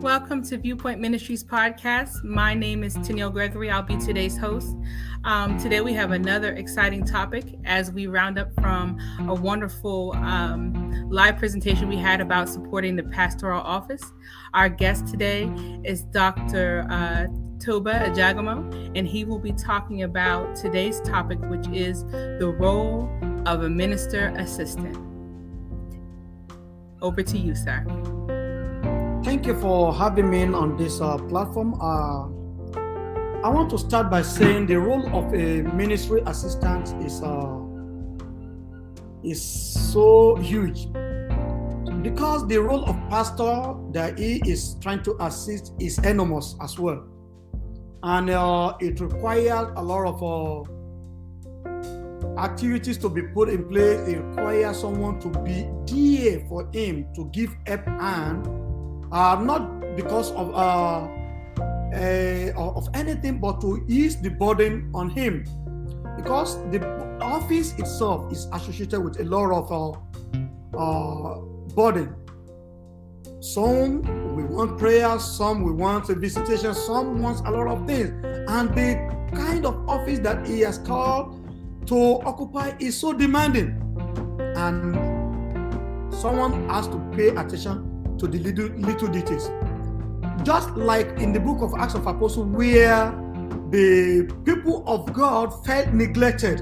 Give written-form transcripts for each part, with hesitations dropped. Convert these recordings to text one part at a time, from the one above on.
Welcome to Viewpoint Ministries podcast. My name is Tennille Gregory. I'll be today's host. Today we have another exciting topic as we round up from a wonderful live presentation we had about supporting the pastoral office. Our guest today is Dr. Toba Ajagamo, and he will be talking about today's topic, which is the role of a minister assistant. Over to you, sir. Thank you for having me on this platform. I want to start by saying the role of a ministry assistant is so huge, because the role of pastor that he is trying to assist is enormous as well, and it requires a lot of activities to be put in place. It requires someone to be there for him to give help hand. Not because of anything, but to ease the burden on him, because the office itself is associated with a lot of burden. Some we want prayers, some we want a visitation, some wants a lot of things, and the kind of office that he has called to occupy is so demanding, and someone has to pay attention to the little details. Just like in the book of Acts of Apostles, where the people of God felt neglected.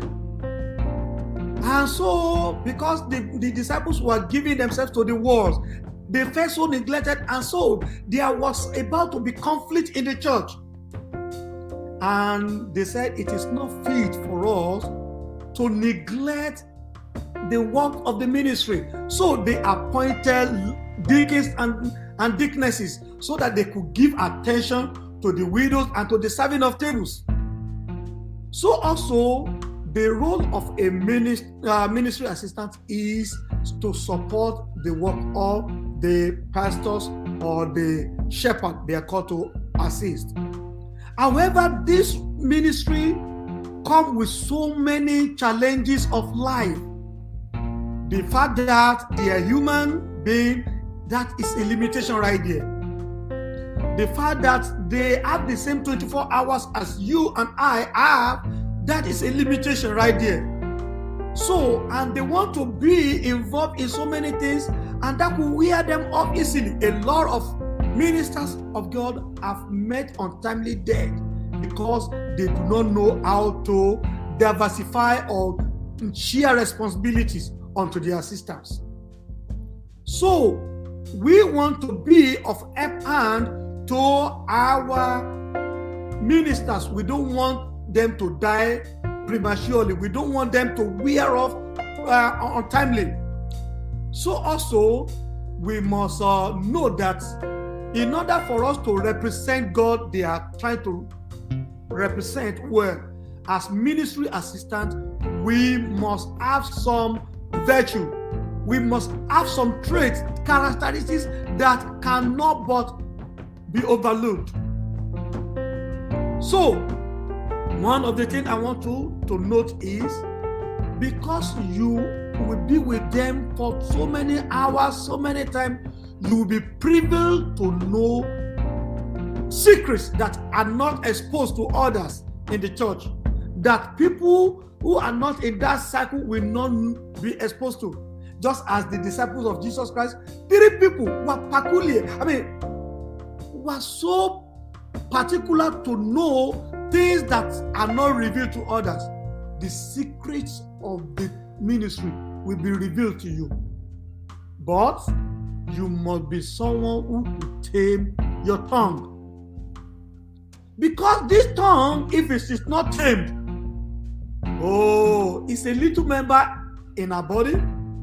And so, because the disciples were giving themselves to the world, they felt so neglected, and so there was about to be conflict in the church. And they said it is not fit for us to neglect the work of the ministry. So they appointed deacons and deaconesses so that they could give attention to the widows and to the serving of tables. So also the role of a ministry assistant is to support the work of the pastors or the shepherd they are called to assist. However, this ministry comes with so many challenges of life. The fact that they are human beings, that is a limitation right there. The fact that they have the same 24 hours as you and I have, that is a limitation right there. So, and they want to be involved in so many things, and that will wear them off easily. A lot of ministers of God have met untimely death because they do not know how to diversify or share responsibilities onto their assistants. So, we want to be of help hand to our ministers. We don't want them to die prematurely. We don't want them to wear off untimely. So also, we must know that in order for us to represent God, they are trying to represent well. As ministry assistant, we must have some virtue. We must have some traits, characteristics that cannot but be overlooked. So, one of the things I want to note is, because you will be with them for so many hours, so many times, you will be privileged to know secrets that are not exposed to others in the church, that people who are not in that circle will not be exposed to. Just as the disciples of Jesus Christ, 3 people were peculiar. Were so particular to know things that are not revealed to others. The secrets of the ministry will be revealed to you. But you must be someone who will tame your tongue. Because this tongue, if it is not tamed, it's a little member in our body,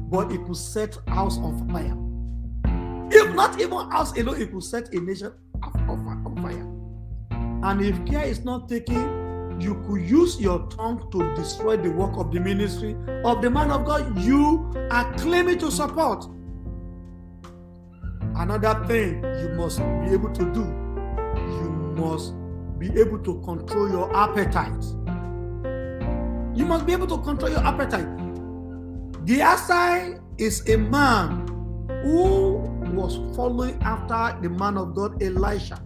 but it could set house on fire. If not even house alone, it could set a nation on fire. And if care is not taken, you could use your tongue to destroy the work of the ministry of the man of God you are claiming to support. Another thing you must be able to do, you must be able to control your appetite. You must be able to control your appetite. Gehazi is a man who was following after the man of God, Elisha.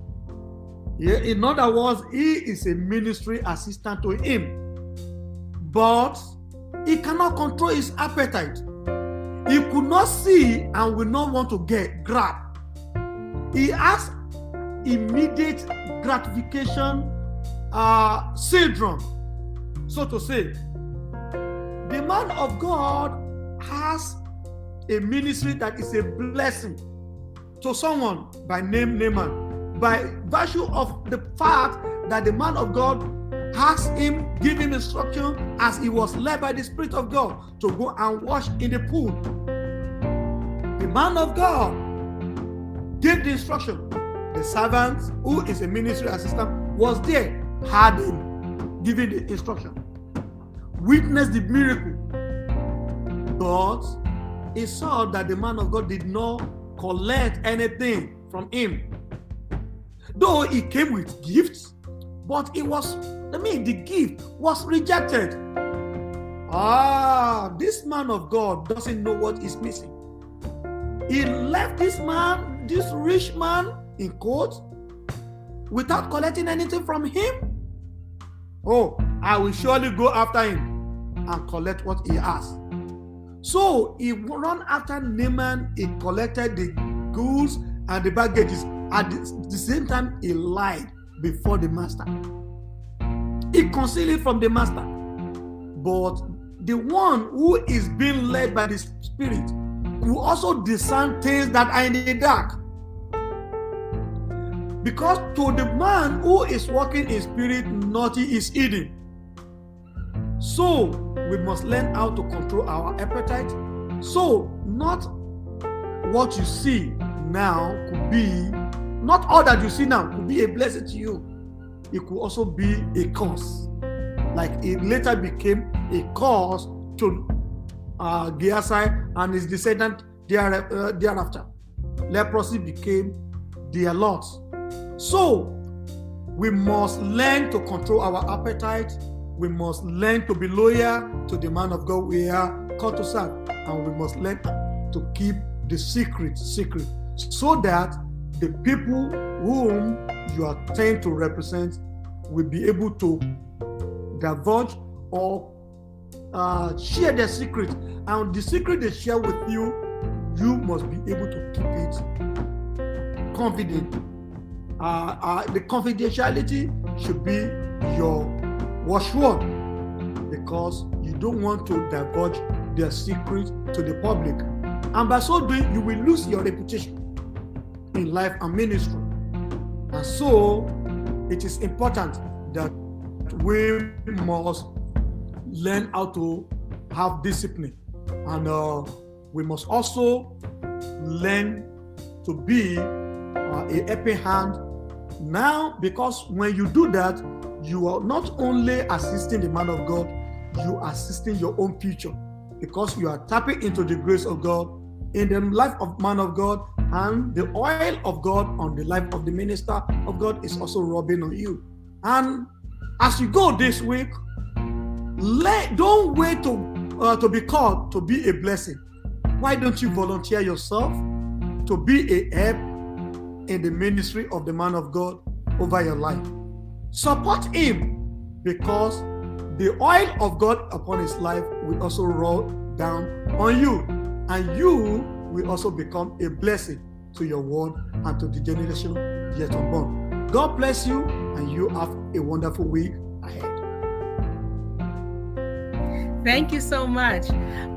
Yeah, in other words, he is a ministry assistant to him. But he cannot control his appetite. He could not see and will not want to grab. He has immediate gratification syndrome, so to say. The man of God has a ministry that is a blessing to someone by name Naaman, by virtue of the fact that the man of God has him give him instruction as he was led by the Spirit of God to go and wash in the pool. The man of God gave the instruction. The servant, who is a ministry assistant, was there, had him giving the instruction, witnessed the miracle. But he saw that the man of God did not collect anything from him. Though he came with gifts, but the gift was rejected. This man of God doesn't know what is missing. He left this rich man in court without collecting anything from him. I will surely go after him and collect what he has. So he ran after Naaman. He collected the goods and the baggages. At the same time, he lied before the master. He concealed it from the master. But the one who is being led by the Spirit will also discern things that are in the dark. Because to the man who is walking in spirit, nothing is hidden. So we must learn how to control our appetite. So not what you see now could be, not all that you see now could be a blessing to you. It could also be a curse. Like it later became a curse to Gehazi and his descendant thereafter. Leprosy became their lot. So we must learn to control our appetite. We must learn to be loyal to the man of God we are called to serve. And we must learn to keep the secret, so that the people whom you are trying to represent will be able to divulge or share their secret. And the secret they share with you, you must be able to keep it confident. The confidentiality should be your watchword, because you don't want to divulge their secret to the public. And by so doing, you will lose your reputation in life and ministry. And so it is important that we must learn how to have discipline. And we must also learn to be a helping hand now, because when you do that, you are not only assisting the man of God, you are assisting your own future, because you are tapping into the grace of God in the life of man of God, and the oil of God on the life of the minister of God is also rubbing on you. And as you go this week, don't wait to be called to be a blessing. Why don't you volunteer yourself to be a help in the ministry of the man of God over your life? Support him, because the oil of God upon his life will also roll down on you, and you will also become a blessing to your world and to the generation yet unborn. God bless you, and you have a wonderful week ahead. Thank you so much.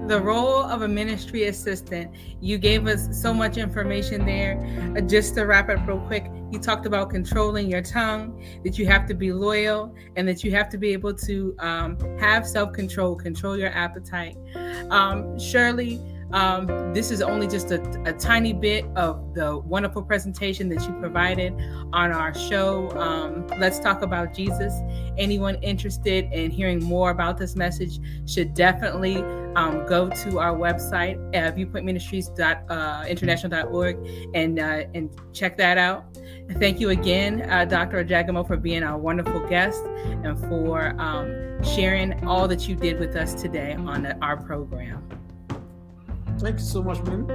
The role of a ministry assistant. You gave us so much information there. Just to wrap up real quick, you talked about controlling your tongue, that you have to be loyal, and that you have to be able to have self-control, control your appetite. Shirley, this is only just a tiny bit of the wonderful presentation that you provided on our show. Let's Talk About Jesus. Anyone interested in hearing more about this message should definitely go to our website, viewpointministries.international.org, and check that out. And thank you again, Dr. Ojagamo, for being our wonderful guest and for sharing all that you did with us today on our program. Thank you so much, man.